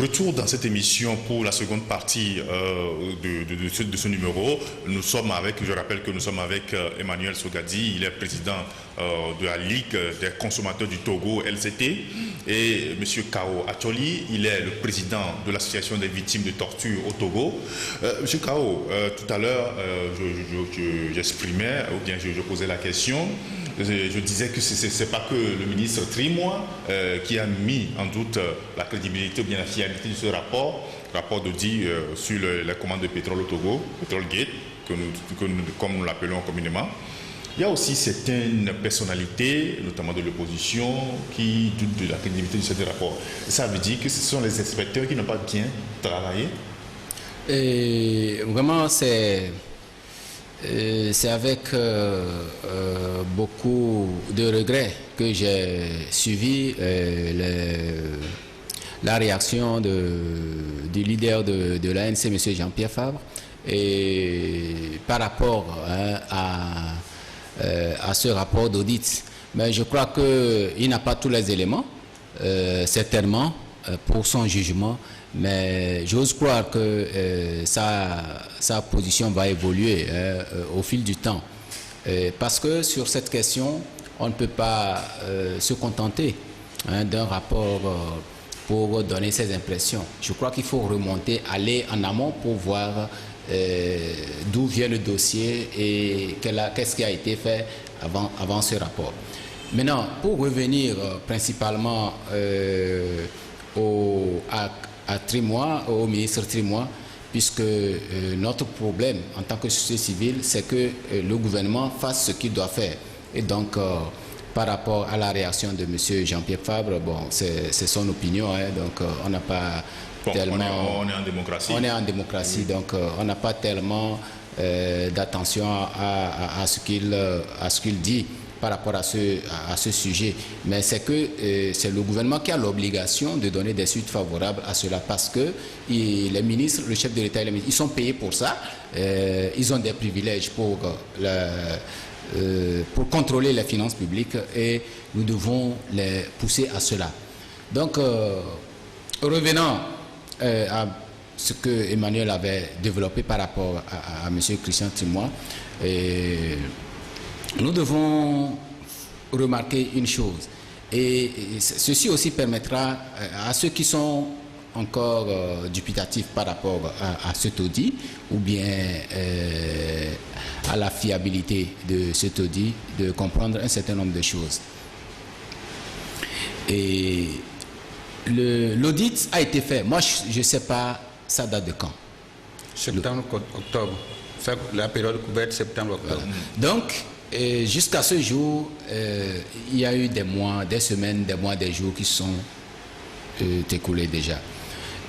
Retour dans cette émission pour la seconde partie de ce numéro. Nous sommes avec, je rappelle que nous sommes avec Emmanuel Sogadi, il est président de la Ligue des consommateurs du Togo, LCT, et M. Kao Acholi, il est le président de l'association des victimes de torture au Togo. M. Kao, tout à l'heure, j'exprimais, ou bien je posais la question. Je disais que ce n'est pas que le ministre Trimois qui a mis en doute la crédibilité ou bien la fiabilité de ce rapport d'audit sur les commandes de pétrole au Togo, Petrolgate, comme nous l'appelons communément. Il y a aussi certaines personnalités, notamment de l'opposition, qui doutent de la crédibilité de ce rapport. Ça veut dire que ce sont les inspecteurs qui n'ont pas bien travaillé? Et vraiment, c'est avec beaucoup de regrets que j'ai suivi la réaction du leader de l'ANC, M. Jean-Pierre Fabre, et par rapport à ce rapport d'audit. Mais je crois qu'il n'a pas tous les éléments, certainement, pour son jugement. Mais j'ose croire que sa position va évoluer au fil du temps. Parce que sur cette question, on ne peut pas se contenter d'un rapport pour donner ses impressions. Je crois qu'il faut remonter, aller en amont pour voir d'où vient le dossier et qu'est-ce qui a été fait avant ce rapport. Maintenant, pour revenir principalement à Trimois, au ministre Trimois, puisque notre problème en tant que société civile, c'est que le gouvernement fasse ce qu'il doit faire. Et donc, par rapport à la réaction de M. Jean-Pierre Fabre, bon, c'est son opinion, donc on n'a pas tellement... On est en démocratie. On est en démocratie, oui. Donc on n'a pas tellement d'attention à ce qu'il dit par rapport à ce sujet. Mais c'est que c'est le gouvernement qui a l'obligation de donner des suites favorables à cela parce que les ministres, le chef de l'État et les ministres, ils sont payés pour ça. Ils ont des privilèges pour contrôler les finances publiques et nous devons les pousser à cela. Donc, revenant à ce que Emmanuel avait développé par rapport à M. Christian Trimois, nous devons remarquer une chose, et ceci aussi permettra à ceux qui sont encore dubitatifs par rapport à cet audit ou bien à la fiabilité de cet audit de comprendre un certain nombre de choses. Et l'audit a été fait. Moi, je ne sais pas, ça date de quand? Septembre, octobre. La période couverte, septembre, octobre. Voilà. Donc, jusqu'à ce jour, il y a eu des mois, des semaines, des mois, des jours qui sont écoulés déjà.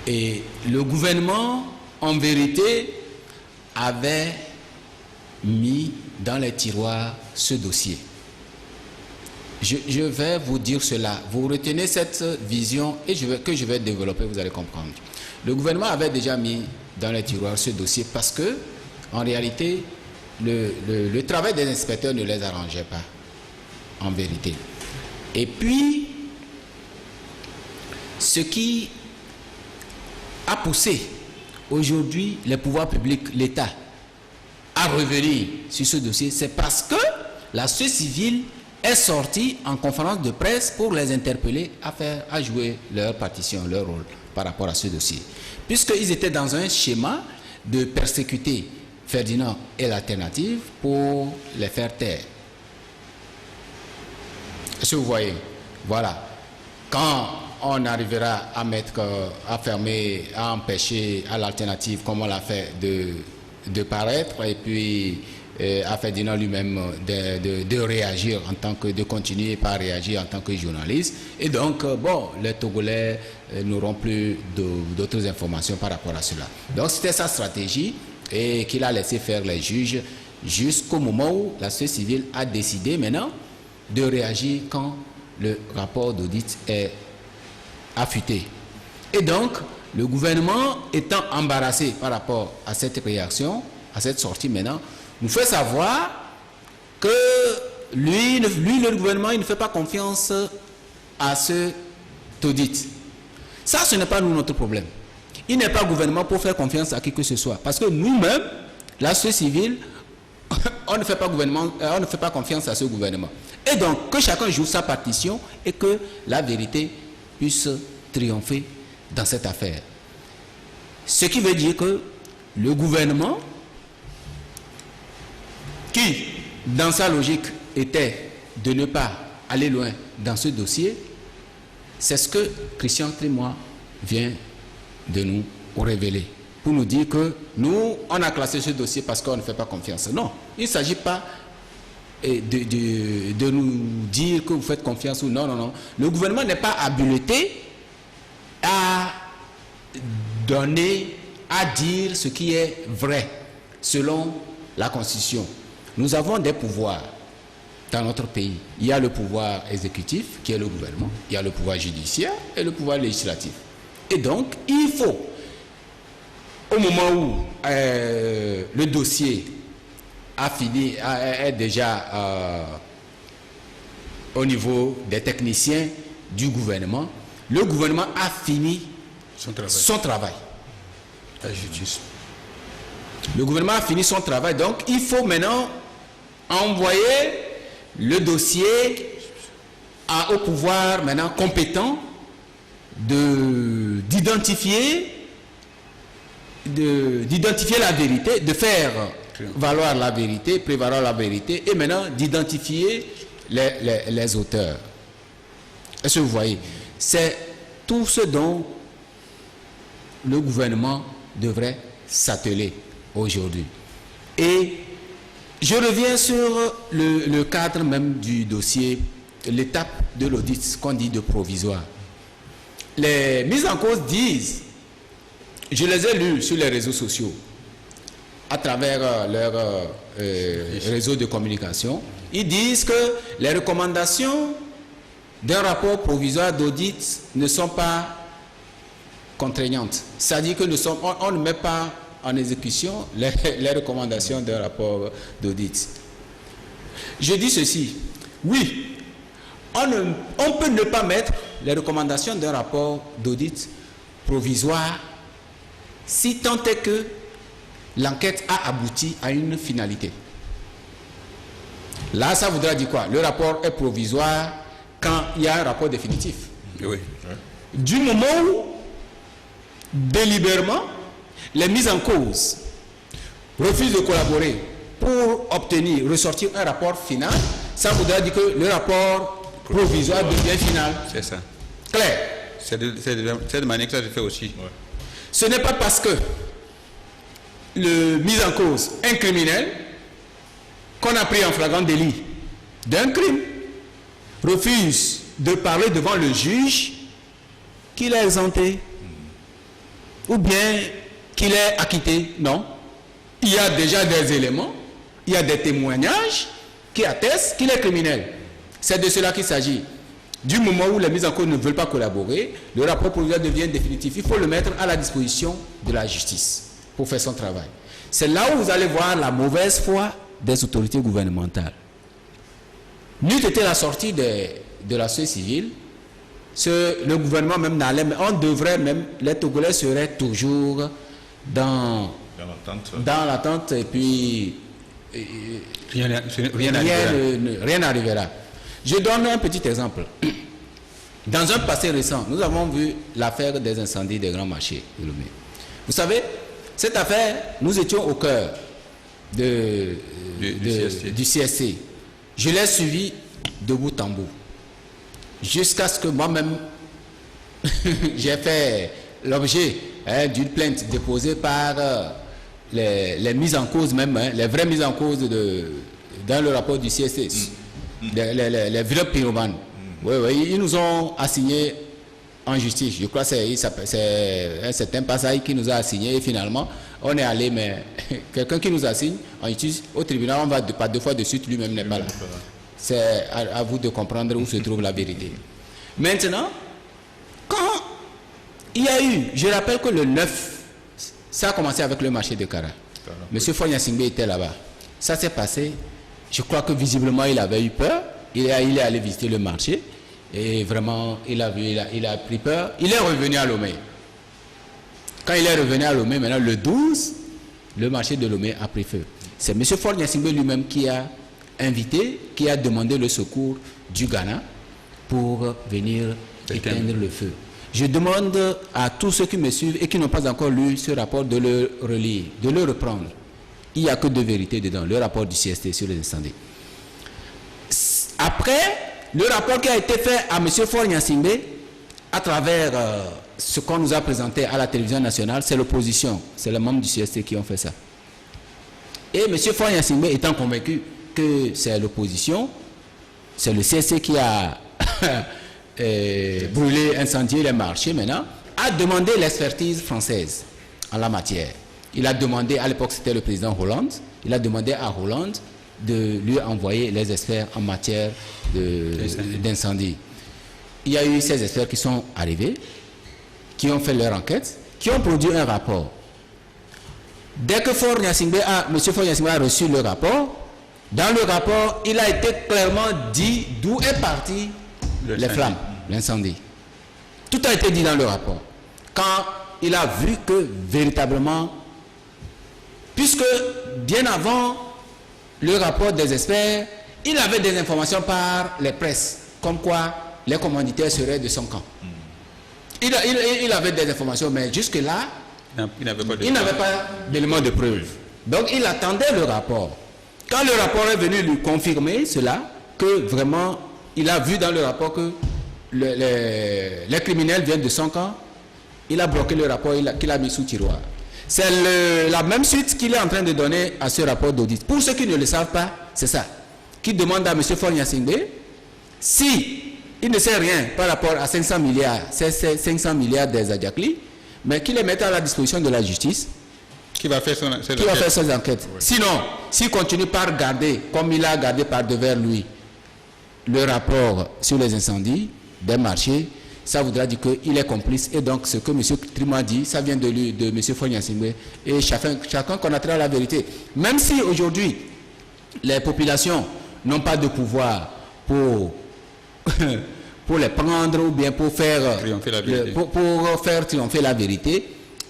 Et le gouvernement, en vérité, avait mis dans les tiroirs ce dossier. Je vais vous dire cela. Vous retenez cette vision et que je vais développer, vous allez comprendre. Le gouvernement avait déjà mis dans les tiroirs ce dossier parce que, en réalité, le travail des inspecteurs ne les arrangeait pas, en vérité. Et puis, ce qui a poussé aujourd'hui les pouvoirs publics, l'État, à revenir sur ce dossier, c'est parce que la société civile est sortie en conférence de presse pour les interpeller à jouer leur partition, leur rôle par rapport à ce dossier. Puisqu'ils étaient dans un schéma de persécuter Ferdinand et l'alternative pour les faire taire. Est-ce que vous voyez? Voilà. Quand on arrivera à fermer, à empêcher à l'alternative, comme on l'a fait, de paraître, et puis à Ferdinand lui-même de réagir de continuer par réagir en tant que journaliste. Et donc, bon, les Togolais n'auront plus d'autres informations par rapport à cela. Donc, c'était sa stratégie et qu'il a laissé faire les juges jusqu'au moment où la société civile a décidé maintenant de réagir quand le rapport d'audit est affûté. Et donc, le gouvernement étant embarrassé par rapport à cette réaction, à cette sortie maintenant, nous fait savoir que lui, le gouvernement, il ne fait pas confiance à cet audit. Ça, ce n'est pas nous notre problème. Il n'est pas gouvernement pour faire confiance à qui que ce soit. Parce que nous-mêmes, la société civile, on ne fait pas confiance à ce gouvernement. Et donc, que chacun joue sa partition et que la vérité puisse triompher dans cette affaire. Ce qui veut dire que le gouvernement, qui, dans sa logique, était de ne pas aller loin dans ce dossier, c'est ce que Christian Trimois vient de nous révéler. Pour nous dire que nous, on a classé ce dossier parce qu'on ne fait pas confiance. Non, il ne s'agit pas de nous dire que vous faites confiance ou non, non, non. Le gouvernement n'est pas habilité à donner, à dire ce qui est vrai selon la Constitution. Nous avons des pouvoirs dans notre pays. Il y a le pouvoir exécutif qui est le gouvernement, il y a le pouvoir judiciaire et le pouvoir législatif. Et donc, il faut, au moment où le dossier a fini, est déjà au niveau des techniciens du gouvernement, le gouvernement a fini son travail. La justice. Le gouvernement a fini son travail, donc il faut maintenant envoyer le dossier au pouvoir maintenant compétent d'identifier la vérité, de faire valoir la vérité, prévaloir la vérité, et maintenant d'identifier les auteurs. Est-ce que vous voyez? C'est tout ce dont le gouvernement devrait s'atteler aujourd'hui. Et je reviens sur le cadre même du dossier, l'étape de l'audit qu'on dit de provisoire. Les mises en cause disent, je les ai lus sur les réseaux sociaux, à travers leur réseau de communication, ils disent que les recommandations d'un rapport provisoire d'audit ne sont pas contraignantes. C'est-à-dire que on ne met pas en exécution les recommandations d'un rapport d'audit. Je dis ceci, oui, on peut ne pas mettre les recommandations d'un rapport d'audit provisoire si tant est que l'enquête a abouti à une finalité. Là, ça voudra dire quoi? Le rapport est provisoire quand il y a un rapport définitif. Oui. Du moment où, délibérément, les mises en cause refusent de collaborer pour obtenir, ressortir un rapport final, ça voudra dire que le rapport provisoire devient final. C'est ça. Clair? C'est de manière que ça se fait aussi. Ouais. Ce n'est pas parce que le mis en cause un criminel qu'on a pris en flagrant délit d'un crime refuse de parler devant le juge qu'il est exempté ou bien qu'il est acquitté. Non. Il y a déjà des éléments, il y a des témoignages qui attestent qu'il est criminel. C'est de cela qu'il s'agit. Du moment où les mises en cause ne veulent pas collaborer, le rapport provisoire devient définitif. Il faut le mettre à la disposition de la justice pour faire son travail. C'est là où vous allez voir la mauvaise foi des autorités gouvernementales. N'eût été la sortie de la société civile, le gouvernement même n'allait, on devrait même, les Togolais seraient toujours dans l'attente et puis rien n'arrivera. Je donne un petit exemple. Dans un passé récent, nous avons vu l'affaire des incendies des grands marchés. Vous savez, cette affaire, nous étions au cœur du CSC. Je l'ai suivi de bout en bout. Jusqu'à ce que moi-même, j'ai fait l'objet d'une plainte déposée par les mises en cause même, les vraies mises en cause dans le rapport du CSC. Les vrais pyromanes. Oui, ils nous ont assigné en justice. Je crois que c'est un certain passage qui nous a assigné et finalement, on est allé, mais quelqu'un qui nous assigne en justice au tribunal, on va pas deux fois de suite, lui-même n'est pas là. C'est à vous de comprendre où se trouve la vérité. Maintenant, quand il y a eu, je rappelle que le 9, ça a commencé avec le marché de Kara. Monsieur Fonya Singbe était là-bas. Ça s'est passé. Je crois que visiblement il avait eu peur. Il est allé visiter le marché. Et vraiment, il a pris peur. Il est revenu à Lomé. Quand il est revenu à Lomé, maintenant le 12, le marché de Lomé a pris feu. C'est M. Faure Gnassingbé lui-même qui a invité, qui a demandé le secours du Ghana pour venir éteindre le feu. Je demande à tous ceux qui me suivent et qui n'ont pas encore lu ce rapport de le relire, de le reprendre. Il n'y a que deux vérités dedans, le rapport du CST sur les incendies. Après, le rapport qui a été fait à M. Faure Gnassingbé, à travers ce qu'on nous a présenté à la télévision nationale, c'est l'opposition, c'est les membres du CST qui ont fait ça. Et M. Faure Gnassingbé étant convaincu que c'est l'opposition, c'est le CST qui a brûlé, incendié les marchés maintenant, a demandé l'expertise française en la matière. Il a demandé, à l'époque c'était le président Hollande, il a demandé à Hollande de lui envoyer les experts en matière d'incendie. Il y a eu ces experts qui sont arrivés, qui ont fait leur enquête, qui ont produit un rapport. Dès que M. Faure Gnassingbé a reçu le rapport, dans le rapport, il a été clairement dit d'où est parti les flammes, l'incendie. Tout a été dit dans le rapport. Quand il a vu que véritablement, puisque bien avant le rapport des experts, il avait des informations par les presses, comme quoi les commanditaires seraient de son camp. Il avait des informations, mais jusque-là, il n'avait pas d'éléments de preuve. Donc il attendait le rapport. Quand le rapport est venu lui confirmer cela, que vraiment, il a vu dans le rapport que les criminels viennent de son camp, il a bloqué le rapport qu'il a mis sous tiroir. C'est la même suite qu'il est en train de donner à ce rapport d'audit. Pour ceux qui ne le savent pas, c'est ça. Qui demande à M. Faure Gnassingbé, si il ne sait rien par rapport à 500 milliards, c'est 500 milliards des Adjakli, mais qu'il les mette à la disposition de la justice, qui va faire ses enquêtes. Oui. Sinon, s'il continue par garder, comme il a gardé par devers lui, le rapport sur les incendies des marchés, ça voudra dire qu'il est complice. Et donc, ce que M. Trimou a dit, ça vient de lui, de M. Faure Gnassingbé. Et chacun connaîtra la vérité. Même si aujourd'hui, les populations n'ont pas de pouvoir pour les prendre ou bien pour faire triompher la vérité. Pour faire triompher la vérité,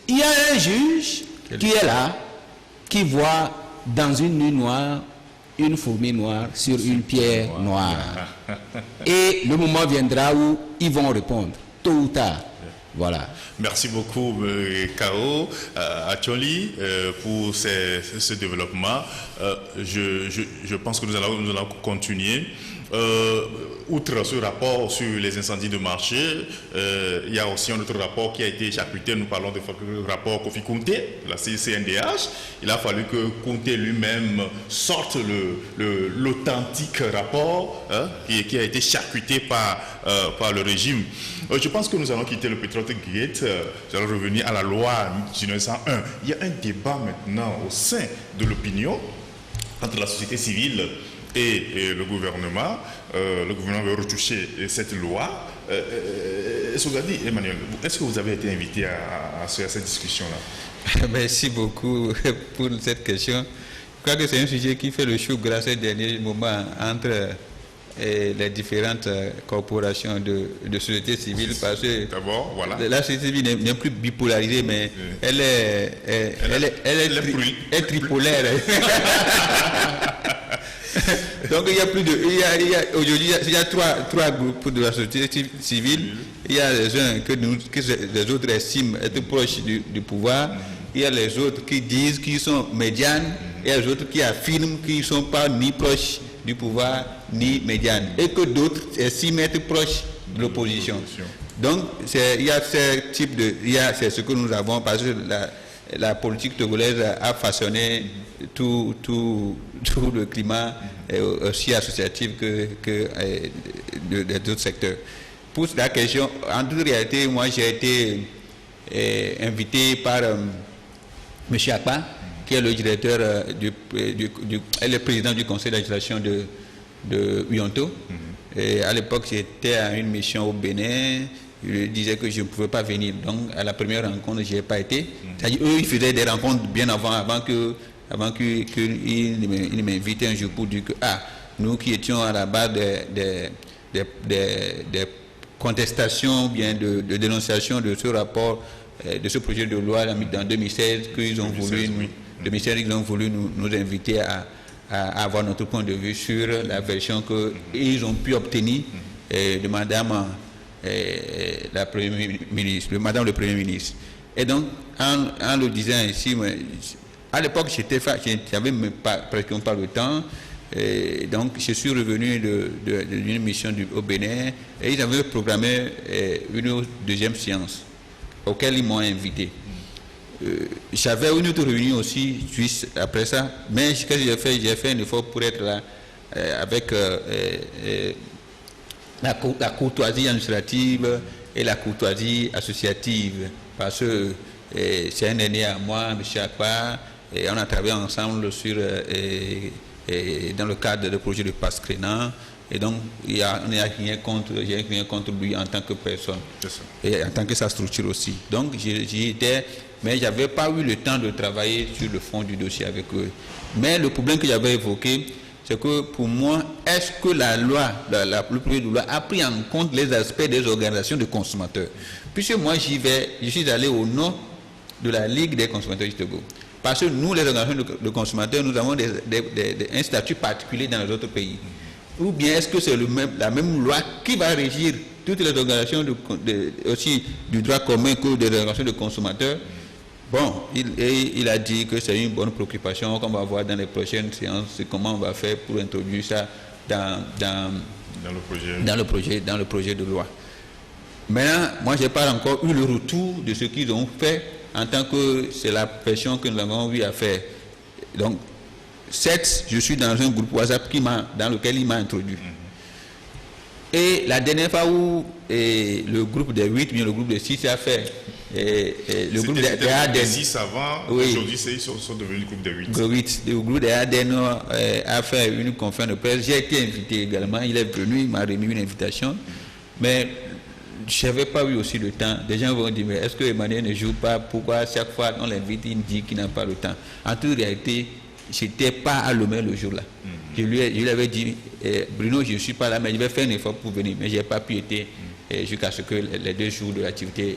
il y a un juge qui est là, qui voit dans une nuit noire une fourmi noire sur une pierre noire. Et le moment viendra où ils vont répondre, tôt ou tard. Voilà. Merci beaucoup, Kao Acholi, pour ce développement. Je pense que nous allons continuer. Outre ce rapport sur les incendies de marché, il y a aussi un autre rapport qui a été chapitré. Nous parlons du rapport Kofi Kunté, la CNDH. Il a fallu que Kunté lui-même sorte l'authentique rapport qui a été charcuté par le régime. Je pense que nous allons quitter le Patriot Gate. Nous allons revenir à la loi 1901. Il y a un débat maintenant au sein de l'opinion entre la société civile et le gouvernement. Le gouvernement veut retoucher cette loi. Sougadi, Emmanuel, est-ce que vous avez été invité à cette discussion-là? Merci beaucoup pour cette question. Je crois que c'est un sujet qui fait le chou gras ces derniers moments entre les différentes corporations de société civile, parce que d'abord, voilà, la société civile n'est plus bipolarisée, mais elle est tripolaire. Donc aujourd'hui il y a trois groupes de la société civile. Il y a les uns que les autres estiment être proches du pouvoir. Il y a les autres qui disent qu'ils sont médianes. Il y a les autres qui affirment qu'ils ne sont pas ni proches du pouvoir ni médianes, et que d'autres estiment être proches de l'opposition. Donc il y a ce type c'est ce que nous avons, parce que la politique togolaise a façonné tout le climat aussi associatif que d'autres secteurs. Pour la question, en toute réalité, moi j'ai été invité par M. Akpa, qui est le directeur le président du conseil d'administration de Uyonto. Et à l'époque, j'étais à une mission au Bénin. Je disais que je ne pouvais pas venir. Donc, à la première rencontre, je n'ai pas été. C'est-à-dire, eux, ils faisaient des rencontres bien avant qu'ils m'invitaient un jour pour dire que, nous qui étions à la base des des contestations, bien de dénonciation de ce rapport, de ce projet de loi en 2016, qu'ils ont voulu, 2016, ils ont voulu nous inviter à avoir notre point de vue sur la version qu'ils ont pu obtenir de Madame la Première ministre, Madame le Premier ministre. Et donc, en le disant ici, à l'époque, j'avais presque pas le temps. Et donc, je suis revenu d'une mission au Bénin et ils avaient programmé une deuxième séance auquel ils m'ont invité. J'avais une autre réunion aussi juste après ça, mais ce que j'ai fait un effort pour être là avec la courtoisie administrative et la courtoisie associative, parce que c'est un aîné à moi, M. Akpa, et on a travaillé ensemble sur dans le cadre du projet de passe crénant, et donc on n'a rien contre lui en tant que personne, et en tant que sa structure aussi. Donc j'y étais, mais j'avais pas eu le temps de travailler sur le fond du dossier avec eux. Mais le problème que j'avais évoqué, c'est que pour moi, est-ce que la loi, le projet de loi a pris en compte les aspects des organisations de consommateurs? Puisque moi je suis allé au nom de la Ligue des consommateurs du Togo. Parce que nous, les organisations de consommateurs, nous avons un statut particulier dans les autres pays. Ou bien est-ce que c'est la même loi qui va régir toutes les organisations aussi du droit commun que des organisations de consommateurs? Bon, il a dit que c'est une bonne préoccupation qu'on va voir dans les prochaines séances, c'est comment on va faire pour introduire ça dans le projet de loi. Maintenant, moi, je n'ai pas encore eu le retour de ce qu'ils ont fait en tant que c'est la pression que nous avons eu à faire. Donc, je suis dans un groupe WhatsApp dans lequel il m'a introduit. Et la dernière fois où le groupe des 8, bien le groupe des 6 a fait, le groupe des ADN. 6 avant, oui. Aujourd'hui, ils sont devenus le groupe des 8. Le groupe des ADN a fait une conférence de presse. J'ai été invité également. Il est venu, il m'a remis une invitation. Mais je n'avais pas eu aussi le temps. Des gens vont dire, mais est-ce que Emmanuel ne joue pas? Pourquoi chaque fois qu'on l'invite, il dit qu'il n'a pas le temps? En toute réalité, je n'étais pas à Lomé le jour-là. Je lui avais dit, Bruno, je ne suis pas là, mais je vais faire un effort pour venir. Mais je n'ai pas pu être jusqu'à ce que les 2 jours de l'activité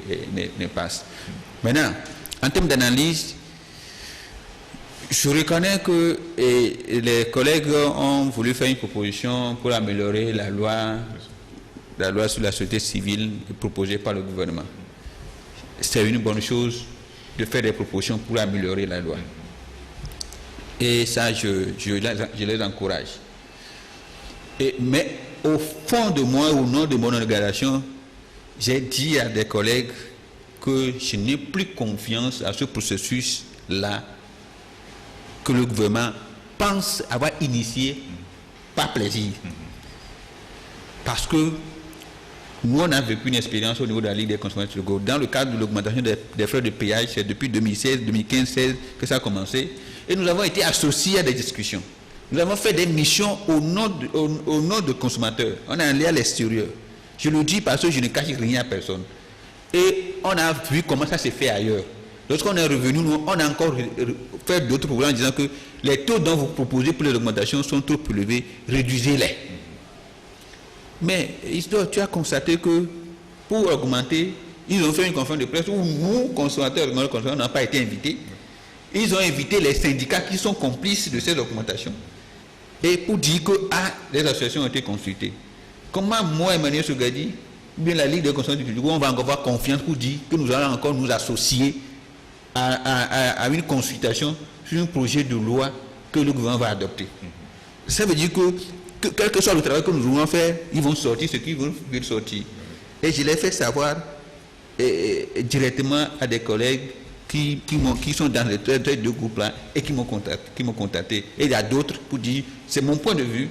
ne passent. Maintenant, en termes d'analyse, je reconnais que les collègues ont voulu faire une proposition pour améliorer la loi sur la société civile proposée par le gouvernement. C'est une bonne chose de faire des propositions pour améliorer la loi. Et ça, je les encourage. Mais au fond de moi, au nom de mon organisation, j'ai dit à des collègues que je n'ai plus confiance à ce processus-là que le gouvernement pense avoir initié par plaisir. Parce que nous, on a vécu une expérience au niveau de la Ligue des consommateurs du Togo. Dans le cadre de l'augmentation des frais de péage, c'est depuis 2016, 2015-16 que ça a commencé. Et nous avons été associés à des discussions. Nous avons fait des missions au nom de consommateurs. On est allé à l'extérieur. Je le dis parce que je ne cache rien à personne. Et on a vu comment ça s'est fait ailleurs. Lorsqu'on est revenu, nous, on a encore fait d'autres programmes en disant que les taux dont vous proposez pour les augmentations sont trop élevés, réduisez-les. Mais tu as constaté que pour augmenter, ils ont fait une conférence de presse où nous, consommateurs, n'avons pas été invités. Ils ont invité les syndicats qui sont complices de ces augmentations. Et pour dire que les associations ont été consultées. Comment moi, Emmanuel Sogadi, ou bien la Ligue des consommateurs du Togo, on va encore avoir confiance pour dire que nous allons encore nous associer à une consultation sur un projet de loi que le gouvernement va adopter. Ça veut dire que quel que soit le travail que nous voulons faire, ils vont sortir ce qu'ils veulent sortir. Et je l'ai fait savoir directement à des collègues qui sont dans les deux groupes-là et qui m'ont contacté. Et il y a d'autres pour dire, c'est mon point de vue.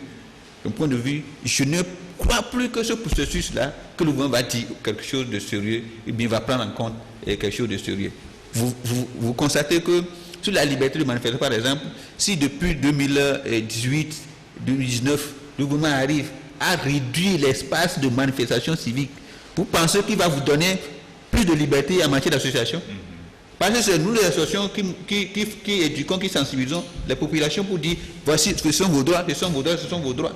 Mon point de vue, je ne crois plus que ce processus-là, que le gouvernement va dire quelque chose de sérieux, et bien va prendre en compte quelque chose de sérieux. Vous constatez que sur la liberté de manifester, par exemple, si depuis 2018, 2019, le gouvernement arrive à réduire l'espace de manifestation civique, vous pensez qu'il va vous donner plus de liberté en matière d'association? Parce que c'est nous les associations qui éduquons, qui sensibilisons les populations pour dire voici ce sont vos droits, ce sont vos droits, ce sont vos droits.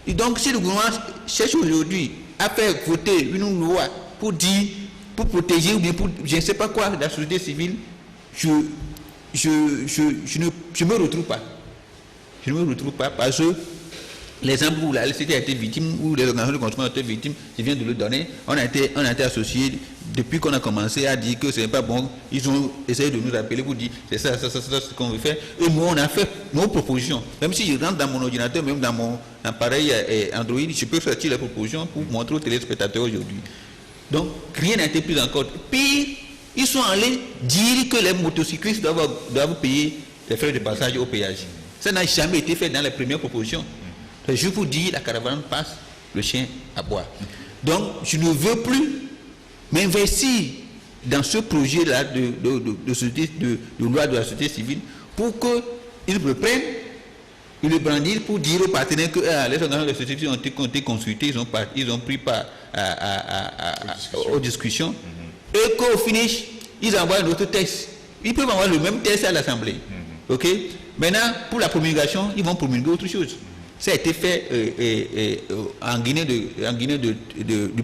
Et donc, si le gouvernement cherche aujourd'hui à faire voter une loi pour dire, pour protéger ou bien pour je ne sais pas quoi la société civile, je ne me retrouve pas. Je ne me retrouve pas parce que l'exemple où la LCT a été victime, où les organisations de consommateurs ont été victimes, je viens de le donner. On a été associés depuis qu'on a commencé à dire que ce n'est pas bon. Ils ont essayé de nous appeler pour dire c'est ça, ce qu'on veut faire. Et nous, on a fait nos propositions. Même si je rentre dans mon ordinateur, même dans mon appareil Android, je peux sortir les propositions pour montrer aux téléspectateurs aujourd'hui. Donc, rien n'a été pris en compte. Puis, ils sont allés dire que les motocyclistes doivent payer les frais de passage au péage. Ça n'a jamais été fait dans les premières propositions. Je vous dis, la caravane passe, le chien aboie. Donc, je ne veux plus m'investir dans ce projet-là de loi de la société civile pour qu'ils me prennent, ils le brandissent pour dire aux partenaires que les organisations de la société civile ont été consultés, ils ont pris part aux discussions, et qu'au finish, ils envoient un autre texte. Ils peuvent envoyer le même texte à l'Assemblée. Ok? Maintenant, pour la promulgation, ils vont promulguer autre chose. Ça a été fait en Guinée du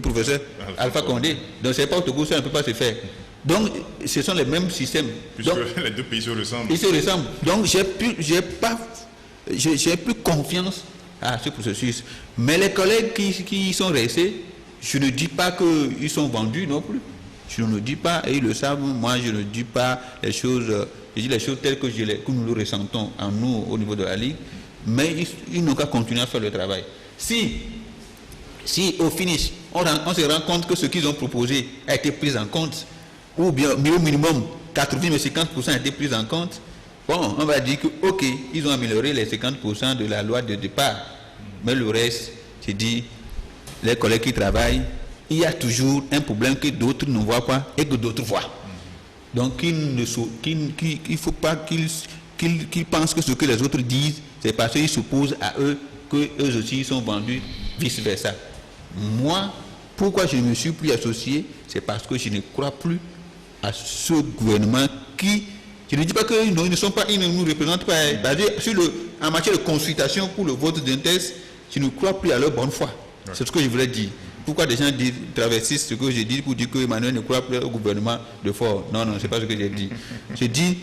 professeur Alpha Condé. Donc, ce n'est pas au Togo, ça ne peut pas se faire. Donc, ce sont les mêmes systèmes. Puisque donc, les deux pays se ressemblent. Ils se ressemblent. Donc, j'ai plus confiance à ce processus. Mais les collègues qui sont restés, je ne dis pas qu'ils sont vendus non plus. Je ne le dis pas, et ils le savent. Moi, je ne dis pas les choses, je dis les choses telles que nous le ressentons en nous au niveau de la Ligue. Mais ils n'ont qu'à continuer à faire le travail. Si au finish, on se rend compte que ce qu'ils ont proposé a été pris en compte, ou bien au minimum 80 mais 50% a été pris en compte, bon, on va dire que ok, ils ont amélioré les 50% de la loi de départ. Mais le reste, c'est dit, les collègues qui travaillent, il y a toujours un problème que d'autres ne voient pas et que d'autres voient. Donc il ne faut pas qu'ils pensent que ce que les autres disent, c'est parce qu'ils s'opposent à eux qu'eux aussi sont vendus, vice-versa. Moi, pourquoi je ne me suis plus associé, c'est parce que je ne crois plus à ce gouvernement qui, je ne dis pas qu'ils ne nous représentent pas, en matière de consultation pour le vote d'un test, je ne crois plus à leur bonne foi. Ouais. C'est ce que je voulais dire. Pourquoi des gens traversissent ce que j'ai dit pour dire que Emmanuel ne croit plus au gouvernement de fort? Non, c'est pas ce que j'ai dit. J'ai dit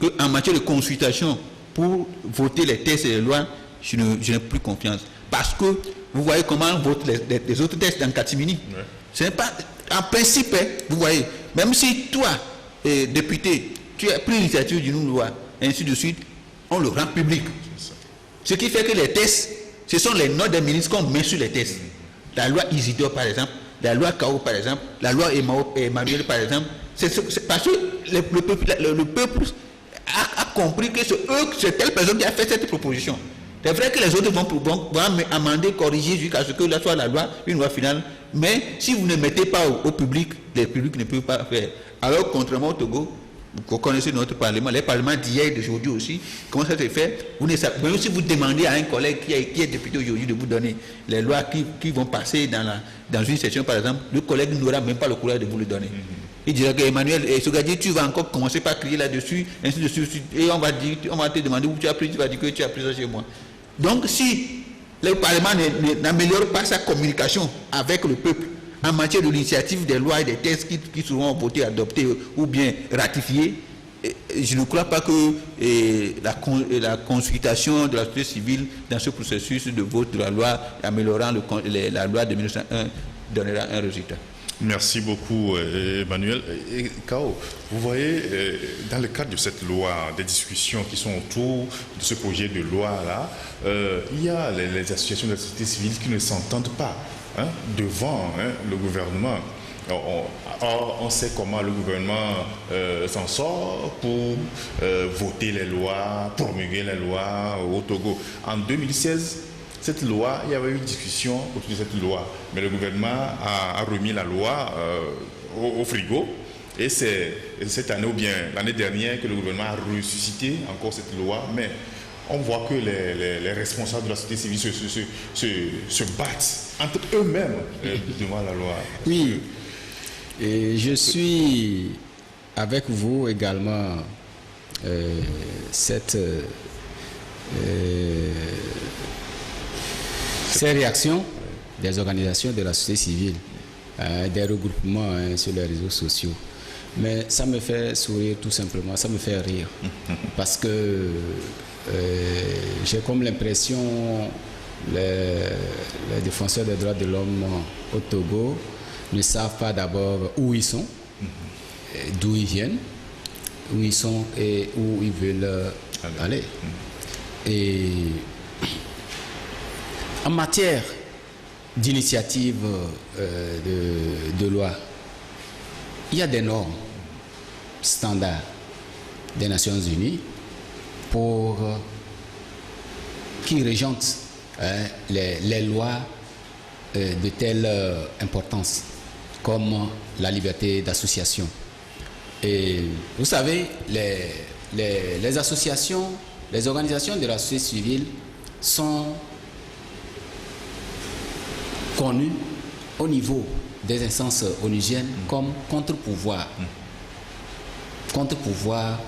qu'en matière de consultation pour voter les tests et les lois, je n'ai plus confiance. Parce que vous voyez comment on vote les autres tests dans catimini. Ouais. Ce n'est pas, en principe, vous voyez, même si toi, député, tu as pris l'initiative d'une loi, ainsi de suite, on le rend public. Ce qui fait que les tests, ce sont les notes des ministres qu'on met sur les tests. La loi Isidore, par exemple, la loi Kao, par exemple, la loi Emmanuel, par exemple, c'est parce que le peuple a compris que c'est telle personne qui a fait cette proposition. C'est vrai que les autres vont amender, corriger jusqu'à ce que là soit la loi, une loi finale. Mais si vous ne mettez pas au public, les publics ne peuvent pas faire. Alors, contrairement au Togo, vous connaissez notre parlement, les parlements d'hier et d'aujourd'hui aussi, comment ça se fait? Vous ne savez, même si vous demandez à un collègue qui est député aujourd'hui de vous donner les lois qui vont passer dans une session, par exemple, le collègue n'aura même pas le courage de vous le donner. Il dira que Emmanuel, tu vas encore commencer par crier là-dessus, ainsi de suite, et on va te demander où tu as pris, tu vas dire que tu as pris ça chez moi. Donc si le Parlement n'améliore pas sa communication avec le peuple en matière de l'initiative des lois et des textes qui seront votés, adoptés ou bien ratifiés, je ne crois pas que la consultation de la société civile dans ce processus de vote de la loi améliorant la loi de 1901 donnera un résultat. Merci beaucoup, Emmanuel. Et Kao, vous voyez, dans le cadre de cette loi, des discussions qui sont autour de ce projet de loi-là, il y a les associations de la société civile qui ne s'entendent pas devant le gouvernement. On sait comment le gouvernement s'en sort pour voter les lois, promulguer les lois au Togo. En 2016, cette loi, il y avait eu une discussion autour de cette loi, mais le gouvernement a remis la loi au frigo. Et c'est cette année ou bien l'année dernière que le gouvernement a ressuscité encore cette loi. Mais on voit que les responsables de la société civile se battent entre eux-mêmes devant la loi. Oui, et je suis avec vous également ces réactions des organisations de la société civile, des regroupements sur les réseaux sociaux. Mais ça me fait sourire tout simplement, ça me fait rire. Parce que j'ai comme l'impression les défenseurs des droits de l'homme au Togo ne savent pas d'abord où ils sont, d'où ils viennent, où ils sont et où ils veulent aller. Et en matière d'initiative de loi, il y a des normes standards des Nations Unies qui régentent les lois de telle importance comme la liberté d'association. Et vous savez, les associations, les organisations de la société civile sont connues au niveau des instances onusiennes comme contre-pouvoir. Contre-pouvoir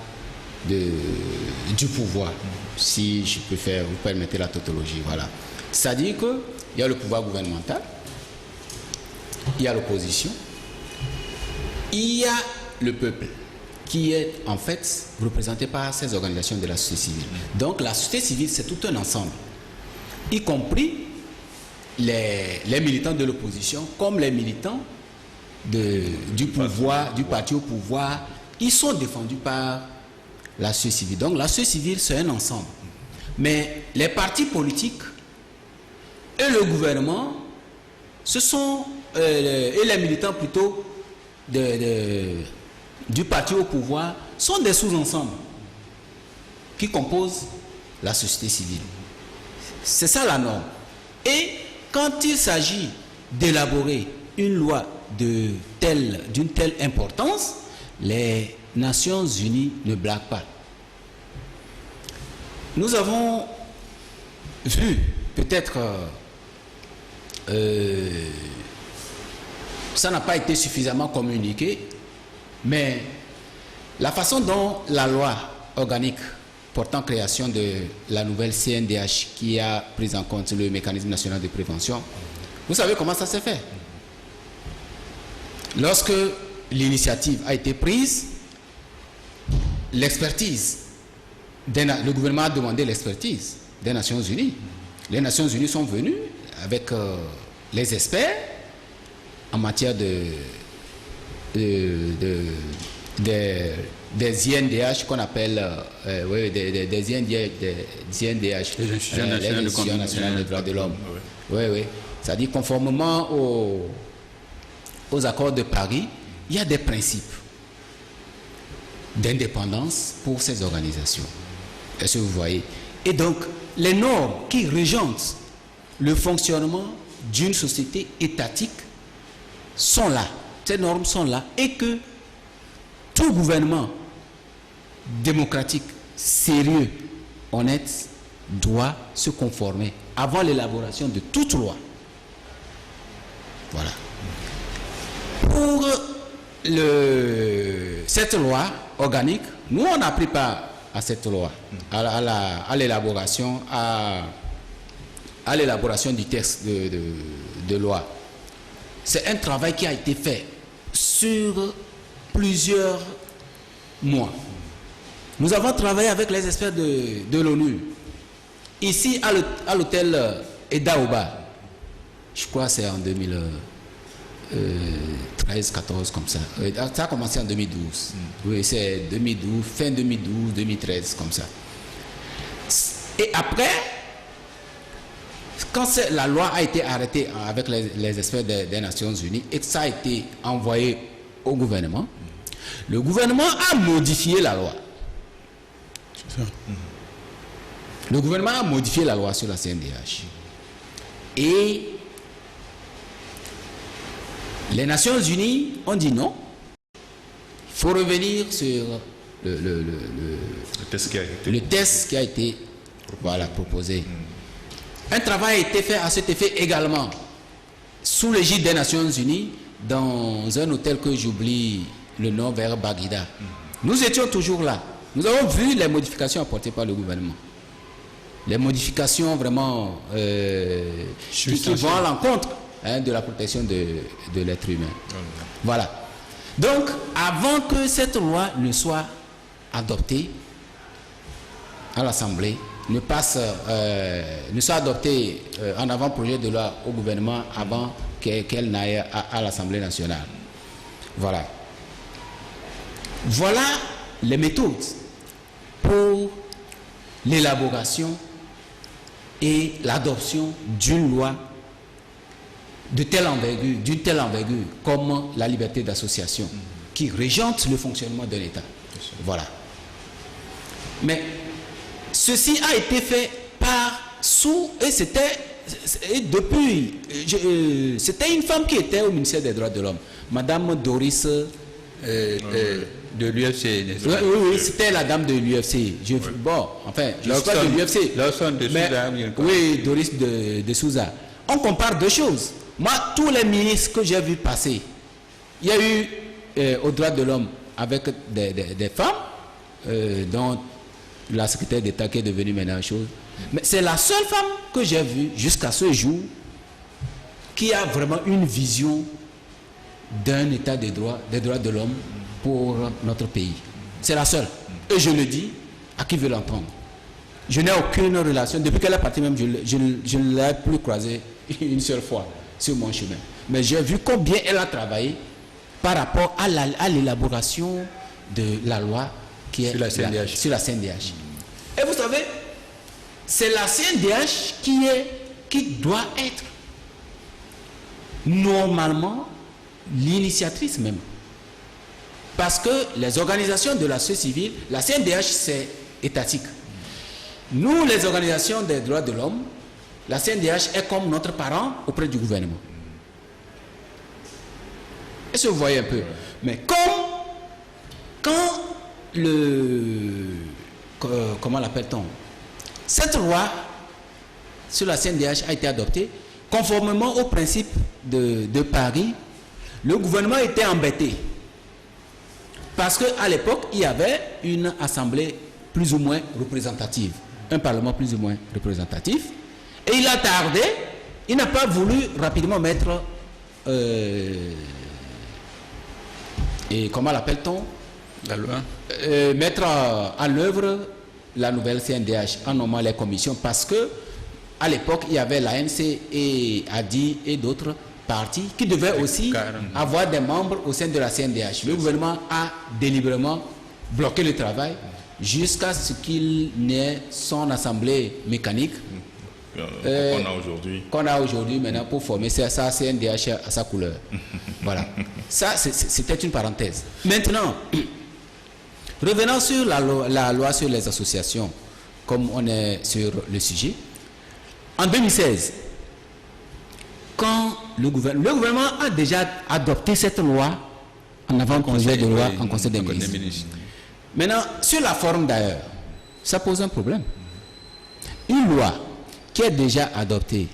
du pouvoir, si je peux vous permettez la tautologie. Voilà. C'est-à-dire qu'il y a le pouvoir gouvernemental, il y a l'opposition, il y a le peuple, qui est en fait représenté par ces organisations de la société civile. Donc la société civile, c'est tout un ensemble, y compris les militants de l'opposition, comme les militants du pouvoir, du parti au pouvoir. Ils sont défendus par la société civile. Donc la société civile, c'est un ensemble. Mais les partis politiques et le gouvernement, ce sont, et les militants plutôt du parti au pouvoir, sont des sous-ensembles qui composent la société civile. C'est ça la norme. Et quand il s'agit d'élaborer une loi d'une telle importance, les Nations Unies ne blaguent pas. Nous avons vu, peut-être, ça n'a pas été suffisamment communiqué, mais la façon dont la loi organique portant création de la nouvelle CNDH qui a pris en compte le mécanisme national de prévention, vous savez comment ça s'est fait? Lorsque l'initiative a été prise, l'expertise, le gouvernement a demandé l'expertise des Nations Unies. Les Nations Unies sont venues avec les experts en matière des INDH qu'on appelle des INDH, les institutions nationales des droits de l'homme. Oui. C'est-à-dire conformément aux accords de Paris, il y a des principes d'indépendance pour ces organisations. Est-ce que vous voyez? Et donc, les normes qui régentent le fonctionnement d'une société étatique sont là. Ces normes sont là et que tout gouvernement démocratique, sérieux, honnête, doit se conformer avant l'élaboration de toute loi. Voilà. Pour cette loi organique, nous on n'a pris part à cette loi, à l'élaboration du texte de loi. C'est un travail qui a été fait sur plusieurs mois. Nous avons travaillé avec les experts de l'ONU. Ici, à l'hôtel Edaoba, je crois que c'est en 2013, 14 comme ça. Ça a commencé en 2012. Oui, c'est 2012, fin 2012, 2013, comme ça. Et après, quand la loi a été arrêtée avec les experts des Nations Unies et que ça a été envoyé au gouvernement, le gouvernement a modifié la loi. Le gouvernement a modifié la loi sur la CNDH. Et les Nations Unies ont dit non. Il faut revenir sur le test qui a été proposé. Un travail a été fait à cet effet également sous l'égide des Nations Unies dans un hôtel que j'oublie le nom, vers Baguida. Nous étions toujours là. Nous avons vu les modifications apportées par le gouvernement. les modifications vraiment qui vont à l'encontre de la protection de l'être humain. Voilà. Donc, avant que cette loi ne soit adoptée à l'Assemblée, ne soit adoptée en avant-projet de loi au gouvernement avant qu'elle n'aille à l'Assemblée nationale. Voilà. Voilà les méthodes pour l'élaboration et l'adoption d'une loi d'une telle envergure comme la liberté d'association qui régente le fonctionnement de l'État. Voilà. Mais ceci a été fait c'était une femme qui était au ministère des Droits de l'Homme, Madame Doris de l'UFC. Oui, c'était la dame de l'UFC. Bon, enfin, je ne suis pas de l'UFC. Oui, Doris de Souza. On compare deux choses. Moi, tous les ministres que j'ai vus passer, il y a eu aux droits de l'homme avec des femmes, dont la secrétaire d'État qui est devenue maintenant chose. Mais c'est la seule femme que j'ai vue jusqu'à ce jour qui a vraiment une vision d'un état des droits de l'homme pour notre pays. C'est la seule. Et je le dis à qui veut l'entendre. Je n'ai aucune relation. Depuis qu'elle est partie même, je ne l'ai plus croisée une seule fois sur mon chemin. Mais j'ai vu combien elle a travaillé par rapport à l'élaboration de la loi qui est sur la CNDH. Et vous savez, c'est la CNDH qui doit être normalement l'initiatrice même. Parce que les organisations de la société civile, la CNDH c'est étatique. Nous, les organisations des droits de l'homme, la CNDH est comme notre parent auprès du gouvernement. Est-ce que vous voyez un peu? Mais quand comment l'appelle-t-on? Cette loi sur la CNDH a été adoptée conformément au principe de Paris. Le gouvernement était embêté parce qu'à l'époque, il y avait une assemblée plus ou moins représentative, un parlement plus ou moins représentatif, et il a tardé, il n'a pas voulu rapidement mettre, et comment l'appelle-t-on? La loi. Mettre en œuvre la nouvelle CNDH en nommant les commissions, parce que à l'époque, il y avait l'ANC et ADI et d'autres partis qui devaient aussi avoir des membres au sein de la CNDH. Le gouvernement a délibérément bloqué le travail jusqu'à ce qu'il n'ait son assemblée mécanique qu'on a aujourd'hui maintenant pour former sa CNDH à sa couleur. Voilà. Ça, c'était une parenthèse. Maintenant, revenons sur la loi sur les associations, comme on est sur le sujet. En 2016, quand le gouvernement a déjà adopté cette loi en avant-projet de loi en Conseil des ministres. Maintenant, sur la forme d'ailleurs, ça pose un problème. Une loi qui est déjà adoptée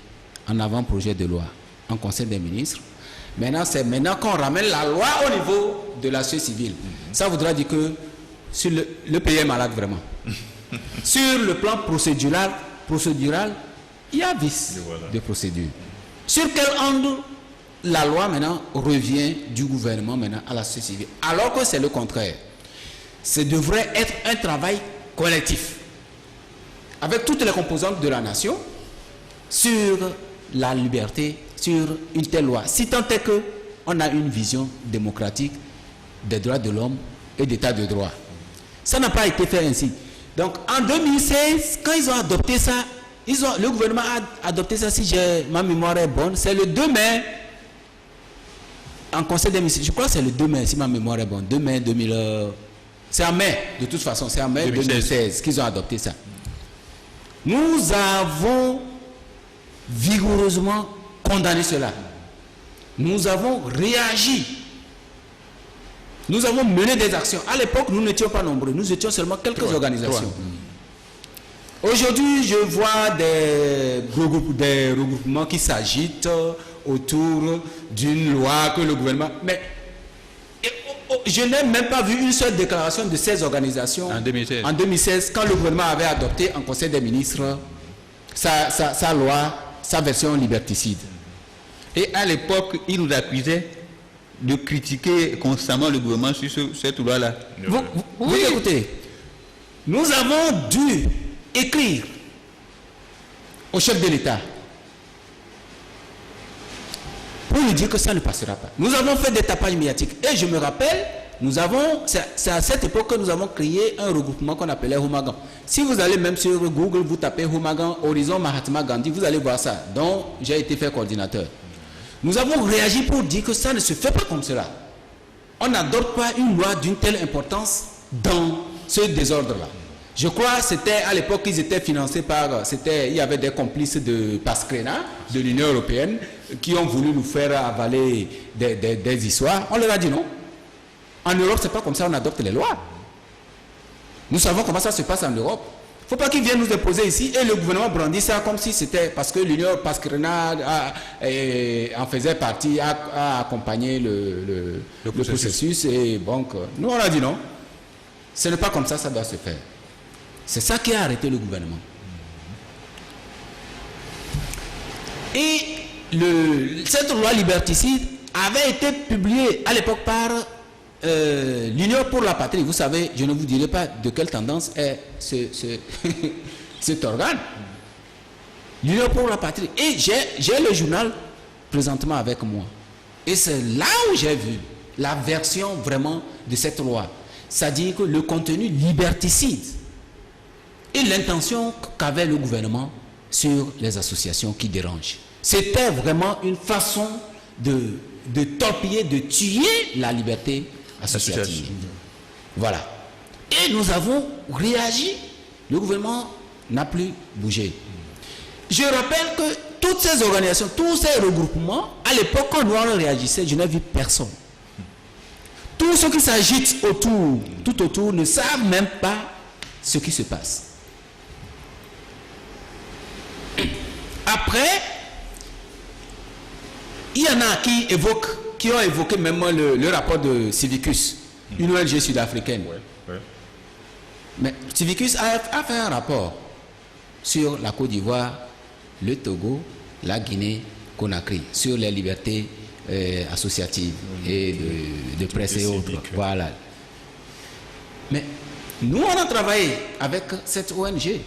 en avant-projet de loi en Conseil des ministres, c'est maintenant qu'on ramène la loi au niveau de la société civile. Ça voudra dire que sur le pays est malade vraiment. Sur le plan procédural, il y a vice de procédure. Sur quel angle la loi maintenant revient du gouvernement maintenant à la société civile, alors que c'est le contraire. Ce devrait être un travail collectif avec toutes les composantes de la nation sur la liberté, sur une telle loi, si tant est que on a une vision démocratique des droits de l'homme et d'état de droit. Ça n'a pas été fait ainsi. Donc en 2016, quand ils ont adopté ça, le gouvernement a adopté ça, si ma mémoire est bonne, c'est le 2 mai en Conseil des ministres. Je crois que c'est le 2 mai, si ma mémoire est bonne. 2 mai 2000. C'est en mai, de toute façon, c'est en mai 2016 qu'ils ont adopté ça. Nous avons vigoureusement condamné cela. Nous avons réagi. Nous avons mené des actions. À l'époque, nous n'étions pas nombreux. Nous étions seulement quelques organisations. Aujourd'hui, je vois des regroupements qui s'agitent autour d'une loi que le gouvernement... Mais je n'ai même pas vu une seule déclaration de ces organisations en 2016 quand le gouvernement avait adopté en Conseil des ministres sa loi, sa version liberticide. Et à l'époque, il nous accusait de critiquer constamment le gouvernement sur cette loi-là. Vous écoutez, nous avons dû écrire au chef de l'État pour lui dire que ça ne passera pas. Nous avons fait des tapages médiatiques. Et je me rappelle, c'est à cette époque que nous avons créé un regroupement qu'on appelait Humagan. Si vous allez même sur Google, vous tapez Humagan, Horizon Mahatma Gandhi, vous allez voir ça, dont j'ai été fait coordinateur. Nous avons réagi pour dire que ça ne se fait pas comme cela. On n'adopte pas une loi d'une telle importance dans ce désordre-là. Je crois que c'était à l'époque qu'ils étaient financés par... il y avait des complices de Pascrena, de l'Union européenne, qui ont voulu nous faire avaler des histoires. On leur a dit non. En Europe, ce n'est pas comme ça on adopte les lois. Nous savons comment ça se passe en Europe. Il ne faut pas qu'ils viennent nous imposer ici et le gouvernement brandit ça comme si c'était parce que l'Union Pascrena en faisait partie, a accompagné le processus. Et donc, nous on a dit non. Ce n'est pas comme ça doit se faire. C'est ça qui a arrêté le gouvernement. Et cette loi liberticide avait été publiée à l'époque par l'Union pour la patrie. Vous savez, je ne vous dirai pas de quelle tendance est cet organe. L'Union pour la patrie. Et j'ai le journal présentement avec moi. Et c'est là où j'ai vu la version vraiment de cette loi. C'est-à-dire que le contenu liberticide et l'intention qu'avait le gouvernement sur les associations qui dérangent. C'était vraiment une façon de torpiller, de tuer la liberté associative. Voilà. Et nous avons réagi. Le gouvernement n'a plus bougé. Je rappelle que toutes ces organisations, tous ces regroupements, à l'époque, quand nous réagissait, je n'ai vu personne. Tous ceux qui s'agitent tout autour, ne savent même pas ce qui se passe. Après, il y en a qui ont évoqué même le rapport de Civicus, une ONG sud-africaine. Ouais. Mais Civicus a fait un rapport sur la Côte d'Ivoire, le Togo, la Guinée-Conakry, sur les libertés associatives et de presse et autres. Voilà. Mais nous, on a travaillé avec cette ONG.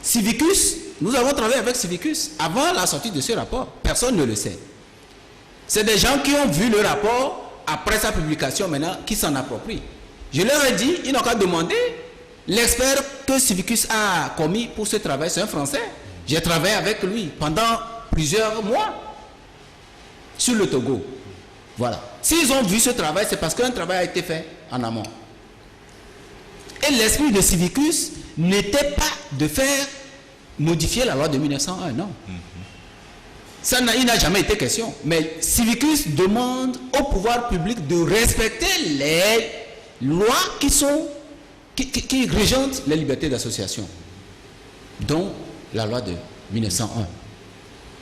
Civicus, nous avons travaillé avec Civicus avant la sortie de ce rapport. Personne ne le sait. C'est des gens qui ont vu le rapport après sa publication maintenant, qui s'en approprient. Je leur ai dit, ils n'ont qu'à demander. L'expert que Civicus a commis pour ce travail, c'est un Français. J'ai travaillé avec lui pendant plusieurs mois sur le Togo. Voilà. S'ils ont vu ce travail, c'est parce qu'un travail a été fait en amont. Et l'esprit de Civicus n'était pas de faire modifier la loi de 1901, non. Ça, il n'a jamais été question. Mais Civicus demande au pouvoir public de respecter les lois qui régentent les libertés d'association, dont la loi de 1901.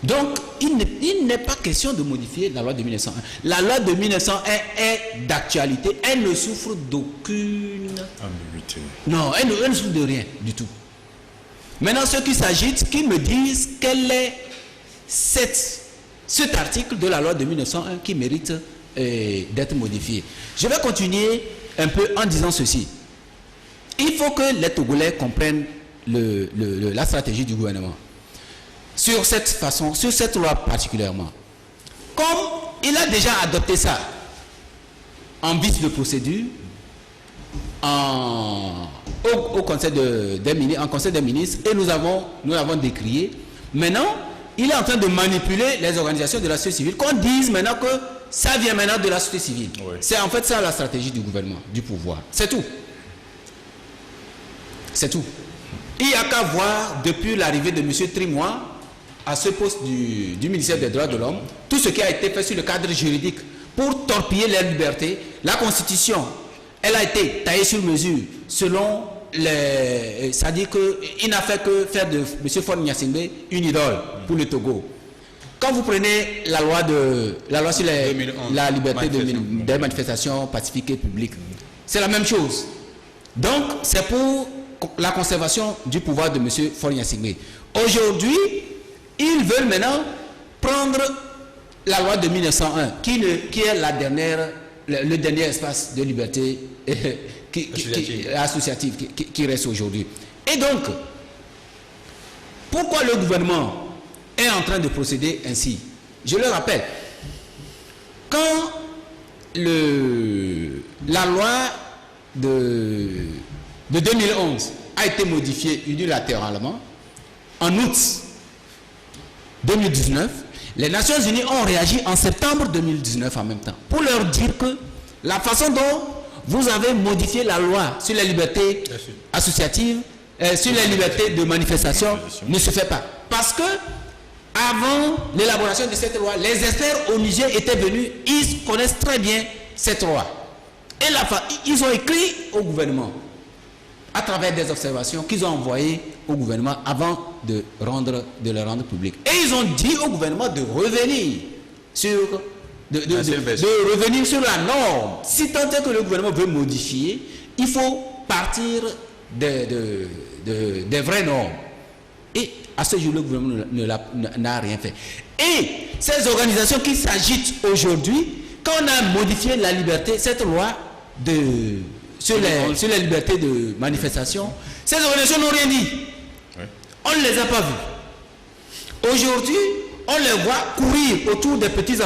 Donc, il n'est pas question de modifier la loi de 1901. La loi de 1901 est d'actualité. Elle ne souffre d'aucune ambiguïté. Non, elle ne souffre de rien du tout. Maintenant, ceux qui s'agitent, qui me disent quel est cet article de la loi de 1901 qui mérite d'être modifié. Je vais continuer un peu en disant ceci. Il faut que les Togolais comprennent la stratégie du gouvernement. Sur cette façon, sur cette loi particulièrement. Comme il a déjà adopté ça en vice de procédure, au Conseil des ministres, et nous l'avons décrié. Maintenant, il est en train de manipuler les organisations de la société civile, qu'on dise maintenant que ça vient maintenant de la société civile. Oui. C'est en fait ça la stratégie du gouvernement, du pouvoir. C'est tout. C'est tout. Il n'y a qu'à voir, depuis l'arrivée de M. Trimois à ce poste du ministère des Droits de l'Homme, tout ce qui a été fait sur le cadre juridique pour torpiller les libertés. La Constitution, elle a été taillée sur mesure selon les... C'est-à-dire qu'il n'a fait que faire de M. Faure Gnassingbé une idole pour le Togo. Quand vous prenez la loi sur la liberté des manifestations pacifiques et publiques, c'est la même chose. Donc, c'est pour la conservation du pouvoir de M. Faure Gnassingbé. Aujourd'hui, ils veulent maintenant prendre la loi de 1901, qui est la dernière, le dernier espace de liberté associative qui reste aujourd'hui. Et donc, pourquoi le gouvernement est en train de procéder ainsi? Je le rappelle, quand la loi de 2011 a été modifiée unilatéralement, en août 2019, les Nations Unies ont réagi en septembre 2019 en même temps, pour leur dire que la façon dont vous avez modifié la loi sur les libertés associatives, sur les libertés de manifestation, ne se fait pas. Parce que, avant l'élaboration de cette loi, les experts au Niger étaient venus, ils connaissent très bien cette loi. Et ils ont écrit au gouvernement, à travers des observations qu'ils ont envoyées au gouvernement avant de le rendre public. Et ils ont dit au gouvernement de revenir sur, revenir sur la norme. Si tant est que le gouvernement veut modifier, il faut partir des vraies normes. Et à ce jour, le gouvernement n'a rien fait. Et ces organisations qui s'agitent aujourd'hui, quand on a modifié la liberté, cette loi sur les libertés de manifestation, ces organisations n'ont rien dit. Oui. On ne les a pas vues. Aujourd'hui, on les voit courir autour des petits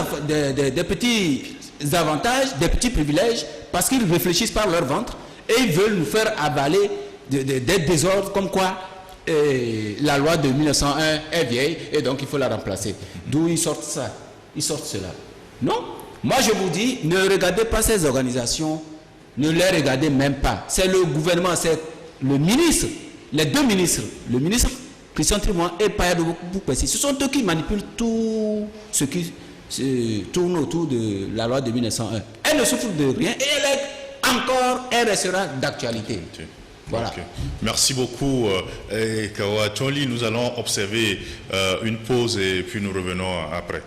avantages, des petits privilèges, parce qu'ils réfléchissent par leur ventre et ils veulent nous faire avaler des désordres comme quoi la loi de 1901 est vieille et donc il faut la remplacer. D'où ils sortent ça? Ils sortent cela. Non. Moi je vous dis, ne regardez pas ces organisations, ne les regardez même pas. C'est le gouvernement, c'est le ministre, les deux ministres, le ministre Christian Trimois et Paya Boukpessi. Ce sont eux qui manipulent tout ce qui se tourne autour de la loi de 1901. Elle ne souffre de rien et elle restera d'actualité. Voilà. Okay. Merci beaucoup, Kawa Tchonli. Nous allons observer une pause et puis nous revenons après.